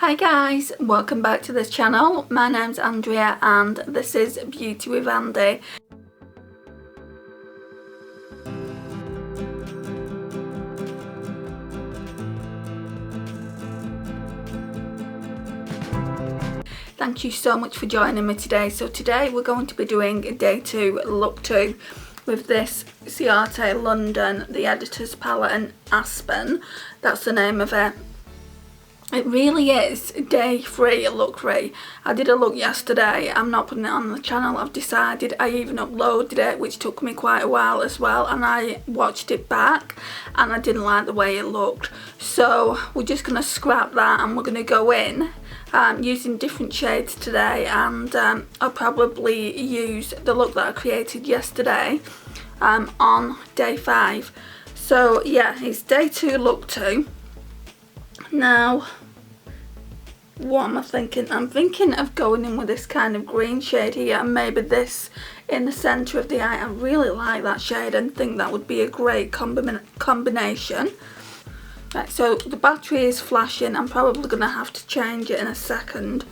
Hi guys, welcome back to this channel. My name's Andrea and this is Beauty with Andy. Thank you so much for joining me today. So today we're going to be doing day 2, look 2 with this Ciate London, the Editor's Palette in Aspen. That's the name of it. It really is day 3, look 3. I did a look yesterday. I'm not putting it on the channel. I've decided. I even uploaded it, which took me quite a while as well, and I watched it back and I didn't like the way it looked. So we're just going to scrap that and we're going to go in using different shades today, and I'll probably use the look that I created yesterday on day 5. So yeah, it's day 2, look 2. Now, what am I thinking? I'm thinking of going in with this kind of green shade here and maybe this in the centre of the eye. I really like that shade and think that would be a great combination. Right, so the battery is flashing. I'm probably going to have to change it in a second.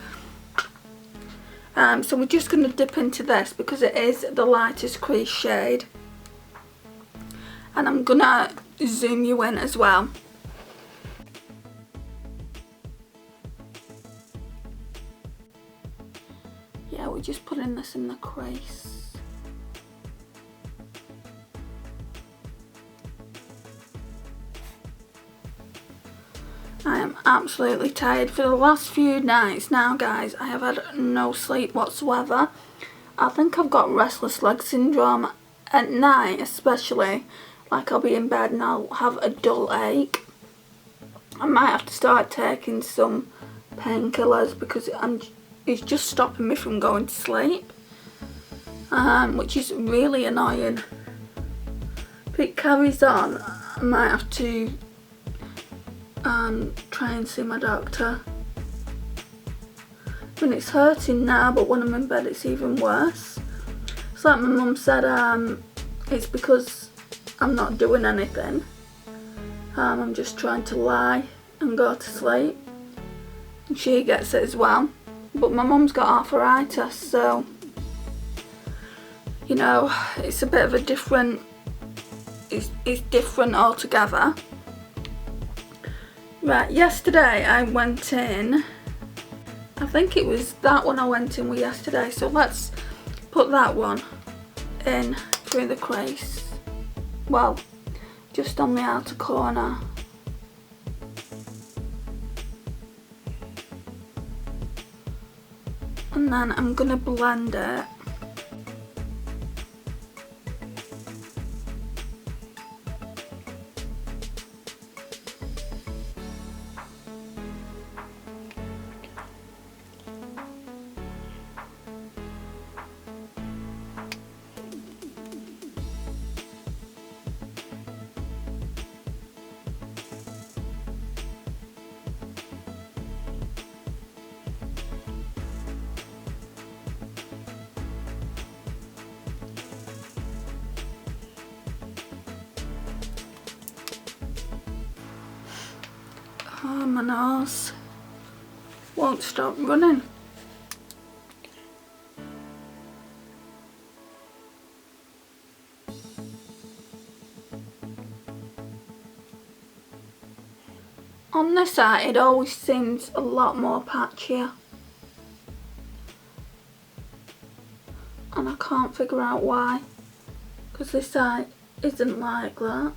So we're just going to dip into this because it is the lightest crease shade. And I'm going to zoom you in as well. Yeah, we're just putting this in the crease. I am absolutely tired. For the last few nights now, guys, I have had no sleep whatsoever. I think I've got restless leg syndrome at night, especially. Like, I'll be in bed and I'll have a dull ache. I might have to start taking some painkillers because it's just stopping me from going to sleep, which is really annoying. If it carries on, I might have to try and see my doctor. I mean, it's hurting now, but when I'm in bed it's even worse. It's like my mum said, it's because I'm not doing anything. I'm just trying to lie and go to sleep, and she gets it as well. But my mum's got arthritis, so, you know, it's a bit of a different, it's different altogether. Right, yesterday I went in, I think it was that one I went in with yesterday, so let's put that one in through the crease. Well, just on the outer corner. And then I'm going to blend it. Oh, my nose won't stop running. On this side, it always seems a lot more patchier. And I can't figure out why, because this side isn't like that.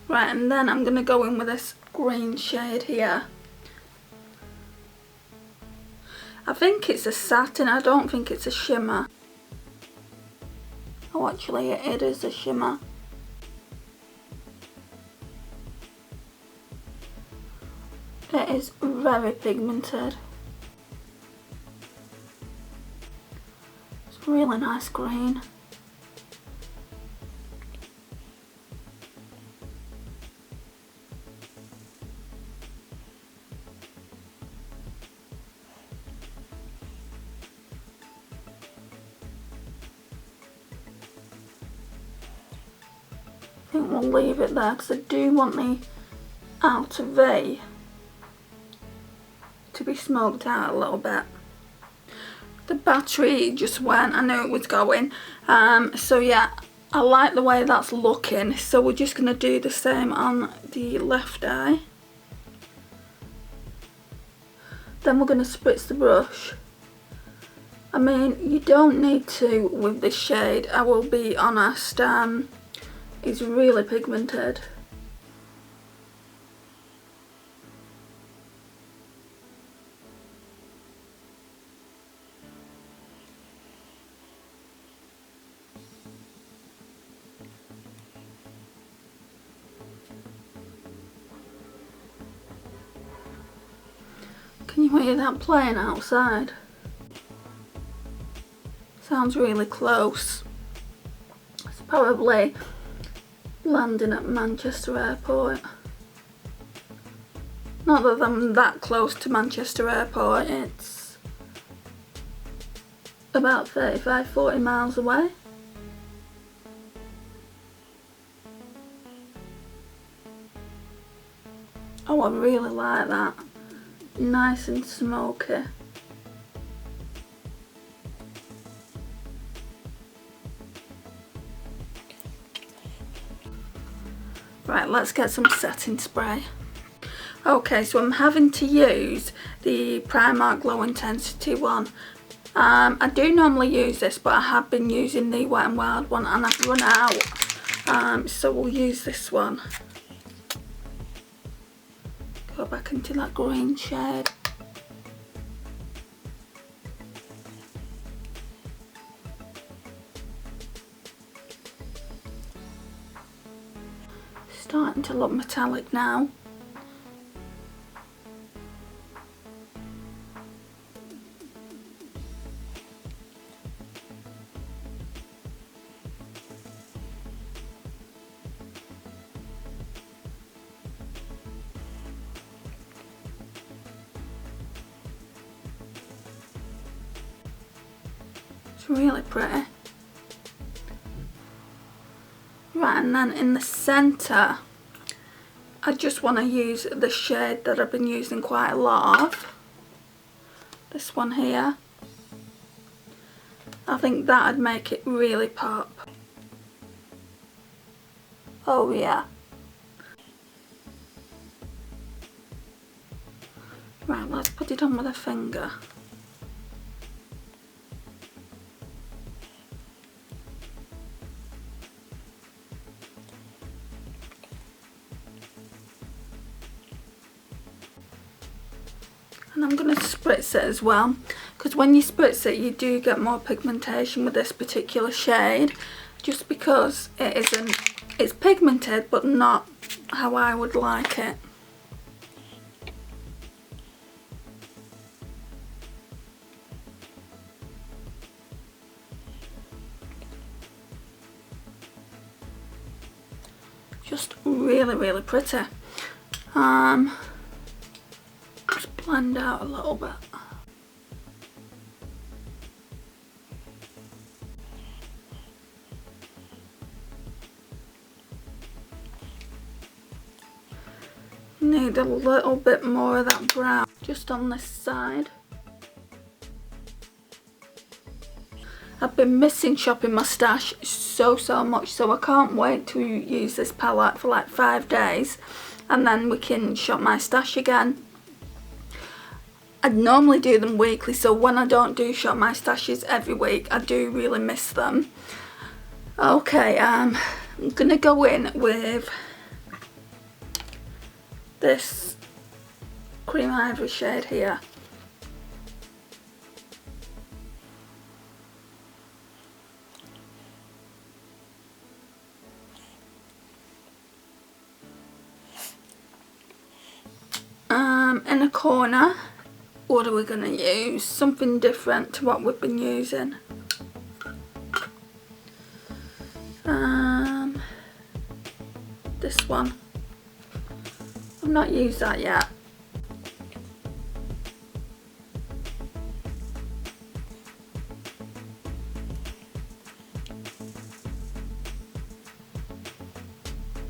Right, and then I'm going to go in with this green shade here. I think it's a satin, I don't think it's a shimmer. Oh, actually it is a shimmer. It is very pigmented. It's really nice green. I think we'll leave it there because I do want the outer V to be smoked out a little bit. The battery just went, I knew it was going. So yeah, I like the way that's looking. So we're just going to do the same on the left eye. Then we're going to spritz the brush. I mean, you don't need to with this shade, I will be honest. It's really pigmented. Can you hear that playing outside? Sounds really close. It's probably landing at Manchester Airport. Not that I'm that close to Manchester Airport, it's about 35-40 miles away. Oh, I really like that. Nice and smoky. Right, let's get some setting spray. Okay, so I'm having to use the Primark Glow Intensity one. I do normally use this, but I have been using the Wet n Wild one and I've run out. So we'll use this one. Go back into that green shade. Starting to look metallic now. It's really pretty. Right, and then in the centre, I just want to use the shade that I've been using quite a lot of. This one here. I think that'd make it really pop. Oh yeah. Right, let's put it on with a finger. And I'm going to spritz it as well, because when you spritz it you do get more pigmentation with this particular shade, just because it's pigmented but not how I would like it. Just really, really pretty. Just blend out a little bit. Need a little bit more of that brown just on this side. I've been missing shopping my stash so much, so I can't wait to use this palette for like 5 days and then we can shop my stash again. I'd normally do them weekly, so when I don't do shop my stashes every week I do really miss them. Okay, I'm gonna go in with this cream ivory shade here. In a corner, what are we going to use? Something different to what we've been using. This one. I've not used that yet.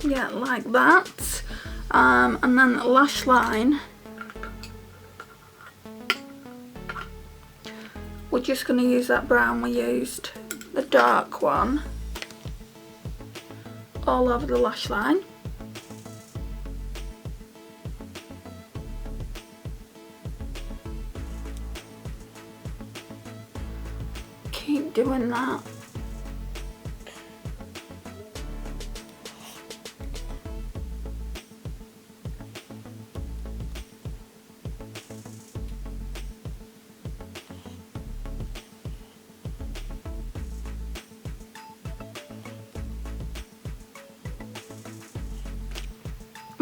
Yeah, like that. And then the lash line, we're just going to use that brown we used, the dark one, all over the lash line. Keep doing that.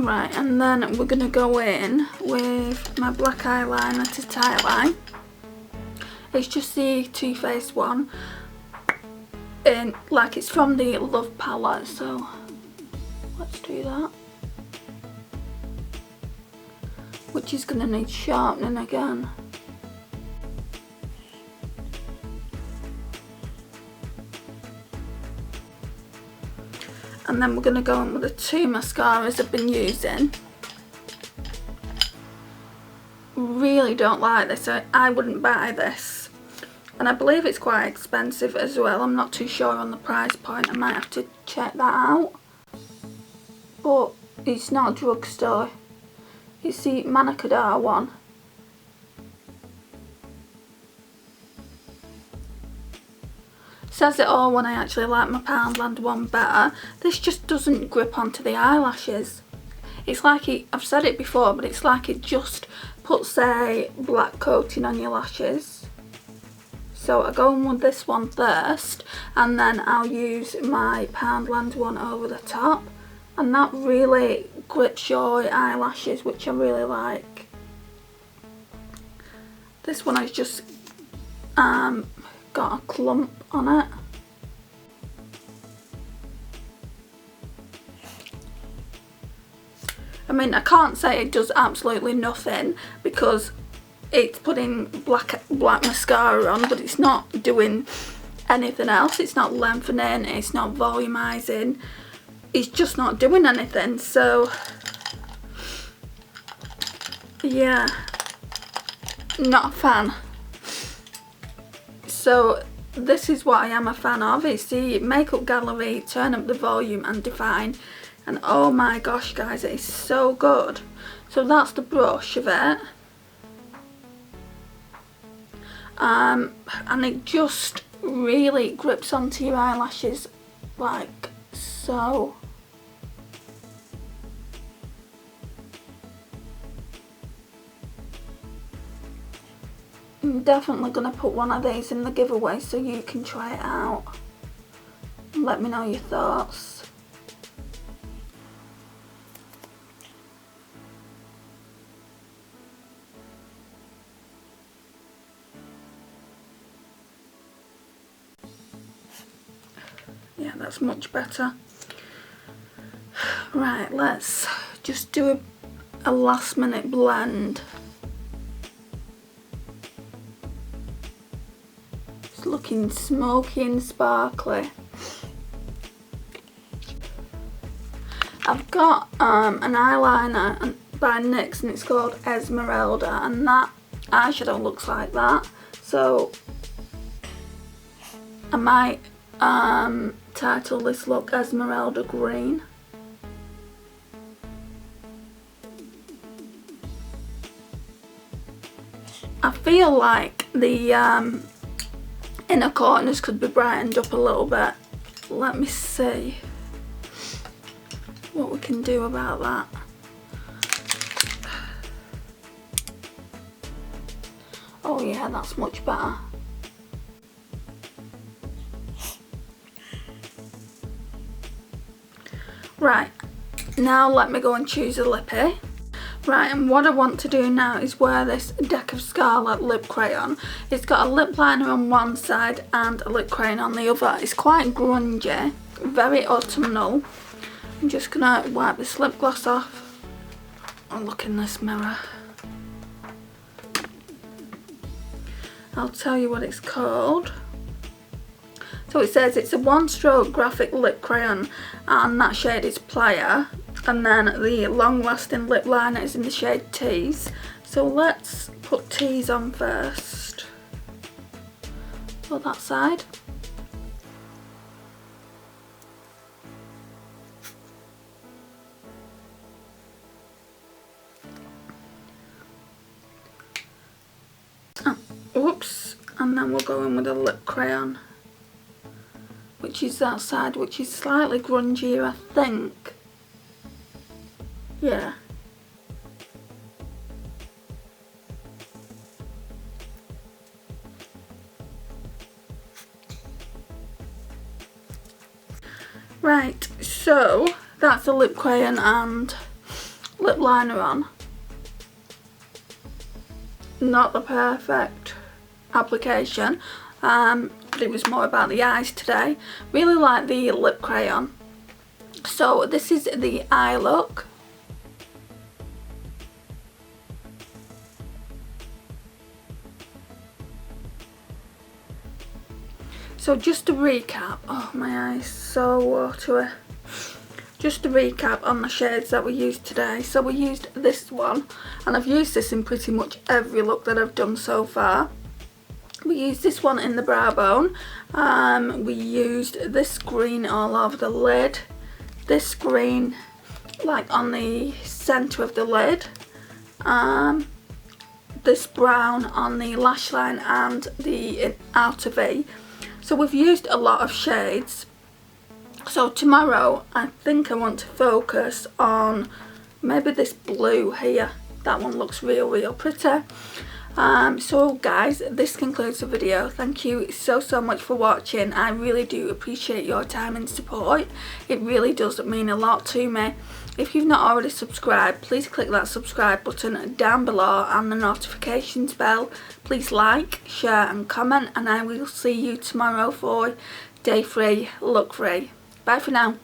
Right, and then we're going to go in with my black eyeliner to tight line. It's just the Too Faced one, and like it's from the Love palette, so let's do that. Which is going to need sharpening again. And then we're going to go in with the two mascaras I've been using. Really don't like this. I wouldn't buy this. And I believe it's quite expensive as well. I'm not too sure on the price point. I might have to check that out. But it's not a drugstore. It's the Manakadar one. Says it all when I actually like my Poundland one better. This just doesn't grip onto the eyelashes. It's like I've said it before, but it's like it just puts a black coating on your lashes. So I go in with this one first, and then I'll use my Poundland one over the top, and that really grips your eyelashes, which I really like. This one has just got a clump on it. I mean, I can't say it does absolutely nothing because it's putting black mascara on, but it's not doing anything else. It's not lengthening, it's not volumizing, it's just not doing anything. So yeah, not a fan. So this is what I am a fan of. It's the Makeup Gallery Turn Up the Volume and Define, and oh my gosh guys, it is so good. So that's the brush of it, and it just really grips onto your eyelashes like so. I'm definitely going to put one of these in the giveaway so you can try it out and let me know your thoughts. Yeah, that's much better. Right, let's just do a last minute blend. It's looking smoky and sparkly. I've got an eyeliner by NYX and it's called Esmerelda, and that eyeshadow looks like that. So I might title this look Esmeralda Green. I feel like the inner corners could be brightened up a little bit. Let me see what we can do about that. Oh yeah, that's much better. Right, now let me go and choose a lippy. Right, and what I want to do now is wear this Deck of Scarlet lip crayon. It's got a lip liner on one side and a lip crayon on the other. It's quite grungy, very autumnal. I'm just gonna wipe this lip gloss off and look in this mirror. I'll tell you what it's called. So it says it's a one-stroke graphic lip crayon, and that shade is Playa. And then the long-lasting lip liner is in the shade Tease. So let's put Tease on first. For that side. Oops, and then we'll go in with a lip crayon, which is that side, which is slightly grungier, I think. Yeah. Right, so that's the lip crayon and lip liner on. Not the perfect application, but it was more about the eyes today. Really like the lip crayon. So this is the eye look. So just to recap, oh my eyes so watery. Just to recap on the shades that we used today. So we used this one, and I've used this in pretty much every look that I've done so far. We used this one in the brow bone. We used this green all over the lid. This green like on the centre of the lid. This brown on the lash line and the outer V. So we've used a lot of shades. So tomorrow I think I want to focus on maybe this blue here. That one looks real pretty. So guys, this concludes the video. Thank you so much for watching. I really do appreciate your time and support. It really does mean a lot to me. If you've not already subscribed, please click that subscribe button down below and the notifications bell. Please like, share and comment, and I will see you tomorrow for day 3, look 3. Bye for now.